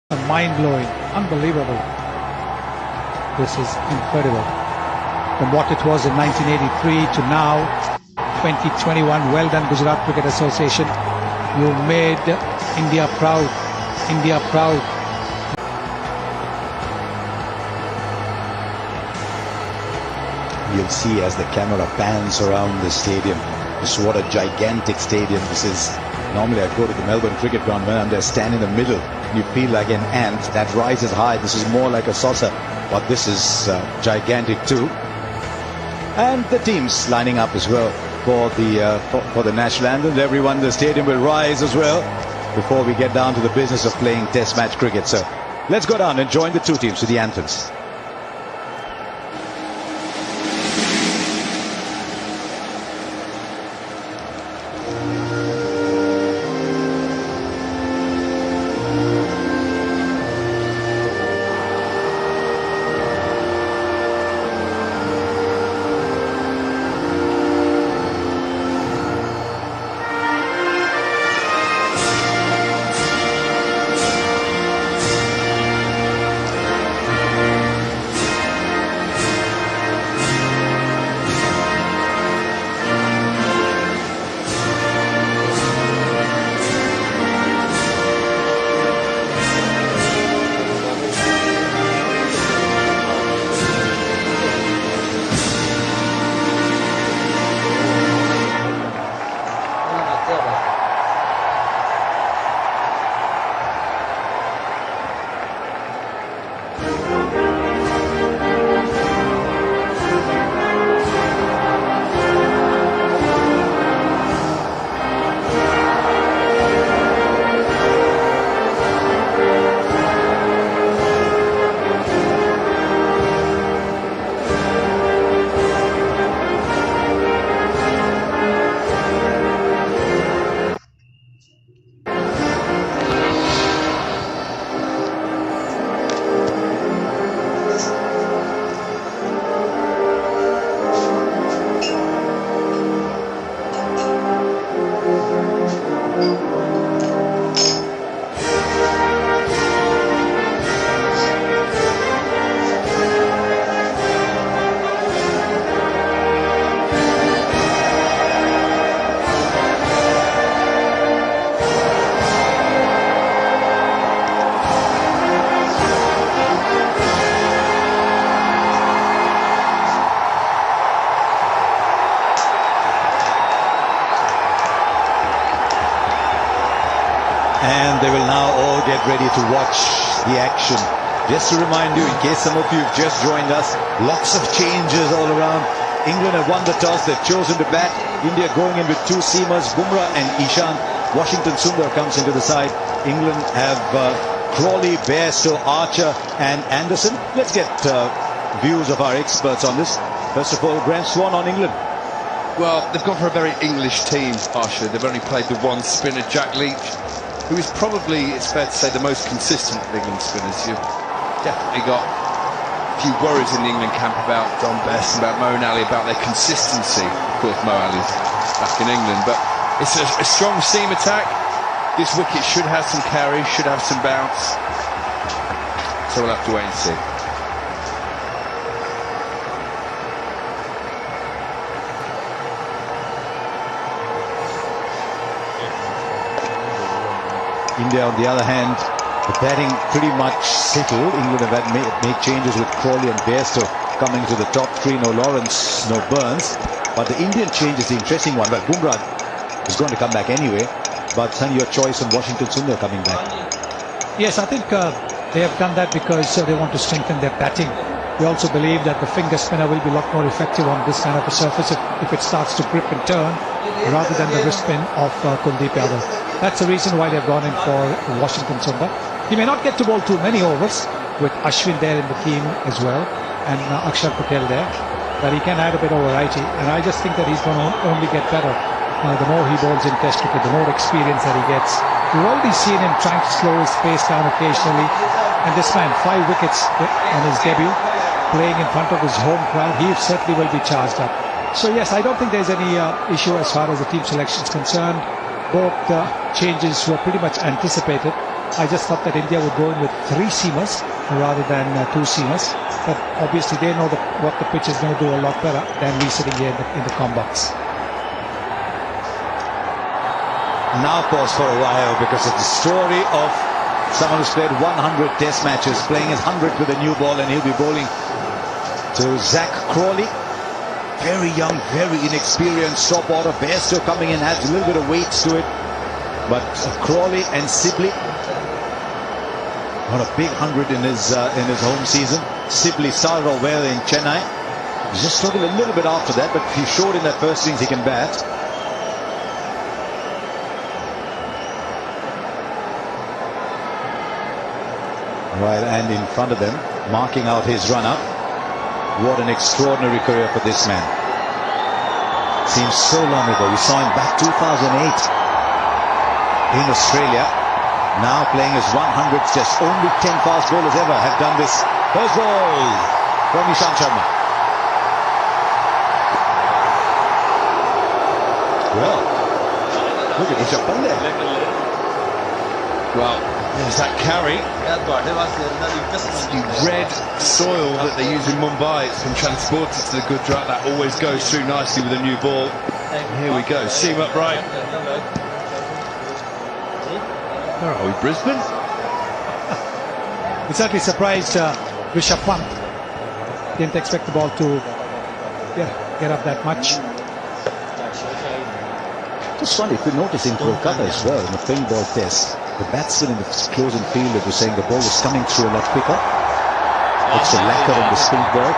Mind-blowing, unbelievable. This is incredible. From what it was in 1983 to now, 2021. Well done, Gujarat Cricket Association. You made India proud. India proud. You'll see as the camera pans around the stadium, just what a gigantic stadium this is. Normally I go to the Melbourne Cricket Ground. When I'm there, stand in the middle, you feel like an ant that rises high. This is more like a saucer, but this is gigantic too. And the teams lining up as well for the national anthem. Everyone in the stadium will rise as well before we get down to the business of playing test match cricket. So let's go down and join the two teams to the anthems. And they will now all get ready to watch the action. Just to remind you, in case some of you have just joined us, lots of changes all around. England have won the toss, they've chosen to bat. India going in with two seamers, Bumrah and Ishant. Washington Sundar comes into the side. England have Crawley, Bairstow, Archer and Anderson. Let's get views of our experts on this. First of all, Graham Swan on England. Well, they've gone for a very English team, Harsha. They've only played the one spinner, Jack Leach, who is probably, it's fair to say, the most consistent of England spinners. You've definitely got a few worries in the England camp about Don Best and about Moeen Ali, about their consistency. Of course, Mo Ali's back in England, but it's a strong seam attack. This wicket should have some carry, should have some bounce. So we'll have to wait and see. India, on the other hand, the batting pretty much settled. England have had made changes with Crawley and Bairstow coming to the top three. No Lawrence, no Burns. But the Indian change is the interesting one. Well, Bumrah is going to come back anyway. But son, your choice on Washington Sundar coming back. Yes, I think they have done that because they want to strengthen their batting. We also believe that the finger spinner will be a lot more effective on this kind of a surface if it starts to grip and turn, rather than the wrist spin of Kuldeep Yadav. That's the reason why they've gone in for Washington Sundar. He may not get to bowl too many overs with Ashwin there in the team as well and Akshar Patel there, but he can add a bit of variety, and I just think that he's going to only get better the more he bowls in Test cricket, the more experience that he gets. We've already seen him trying to slow his pace down occasionally, and this man, 5 wickets on his debut, playing in front of his home crowd. He certainly will be charged up. So yes, I don't think there's any issue as far as the team selection is concerned. Both changes were pretty much anticipated. I just thought that India would go in with 3 seamers rather than 2 seamers. But obviously they know what the pitch is going to do a lot better than me sitting here in the comm box. Now pause for a while because it's the story of someone who's played 100 test matches, playing his 100th with a new ball, and he'll be bowling to Zach Crawley. Very young, very inexperienced top order. Bairstow coming in, adds a little bit of weight to it. But Crawley and Sibley on a big 100 in his home season. Sibley started off well in Chennai. He just struggled a little bit after that, but he showed in that first innings he can bat. Right, and in front of them, marking out his run-up. What an extraordinary career for this man. Seems so long ago. We saw him back 2008 in Australia. Now playing his 100th test. Only 10 fast bowlers ever have done this. First ball from Ishant Sharma. Well, look at Rishabh Pant there. Well, there's that carry. The red soil that they use in Mumbai, it's been transported to the Gujarat. That always goes through nicely with a new ball. Here we go, seam upright. Where are we, Brisbane? It certainly surprised Rishabh Pant. Didn't expect the ball to get up that much. Just funny, if you notice in Kolkata as well, in the pink ball test, the batsman in the closing field was saying the ball was coming through a lot quicker. Extra lacquer on the spin ball.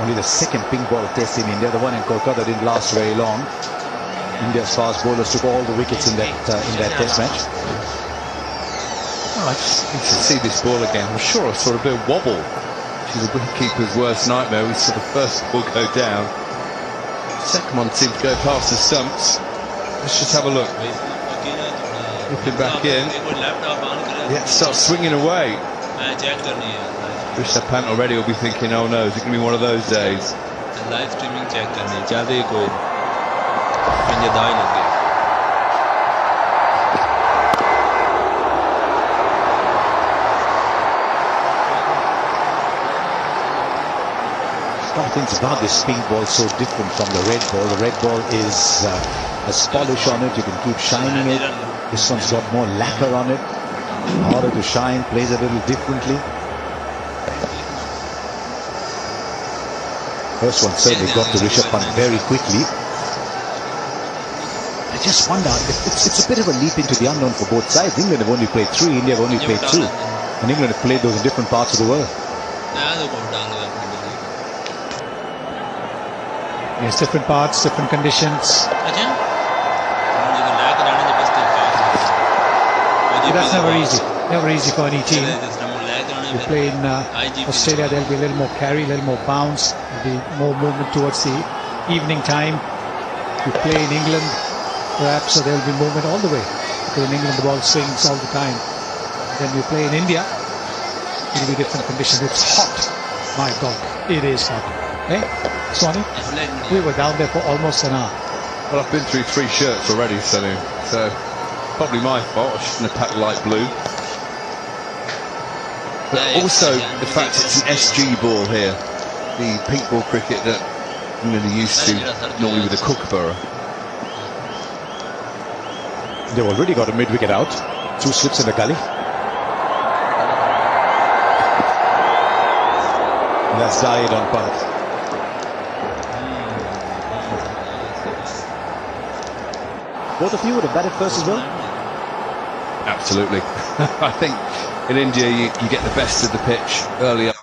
Only the second pink ball test in India. The one in Kolkata didn't last very long. India's fast bowlers took all the wickets in that test match. Oh, I just need to see this ball again. I'm sure I saw a bit of wobble. Which is a wicketkeeper's worst nightmare. We saw the first ball go down. Second one seemed to go past the stumps. Let's just have a look. Looking back in. Yeah, start swinging away. Rishabh Pant already will be thinking, oh no, is it going to be one of those days? Live streaming check करनी ज़्यादा ही कोई मुझे दाई लगे. Some things about this pink ball so different from the red ball. The red ball is has polish on it. You can keep shining it. This one's got more lacquer on it. Harder to shine. Plays a little differently. First one certainly got to Rishabh Pant very quickly. I just wonder, it's a bit of a leap into the unknown for both sides. England have only played 3, India have only played 2. And England have played those in different parts of the world. Yes, different parts, different conditions. That's never easy. Never easy for any team. You play in Australia, there'll be a little more carry, a little more bounce, there'll be more movement towards the evening time. You play in England, perhaps, so there'll be movement all the way. Because in England the ball swings all the time. Then you play in India, it'll be different conditions. It's hot. My God, it is hot. Hey, Swanee, we were down there for almost an hour. Well, I've been through 3 shirts already, Sanu, so probably my fault. I shouldn't have packed light blue. But also the fact it's an SG ball here, the pink ball cricket that I'm really used to normally with a Kookaburra. They've already got a mid-wicket out. 2 slips in the gully. And that's died on Pant. Both of you would have batted first as well? Absolutely. I think in India you get the best of the pitch early up.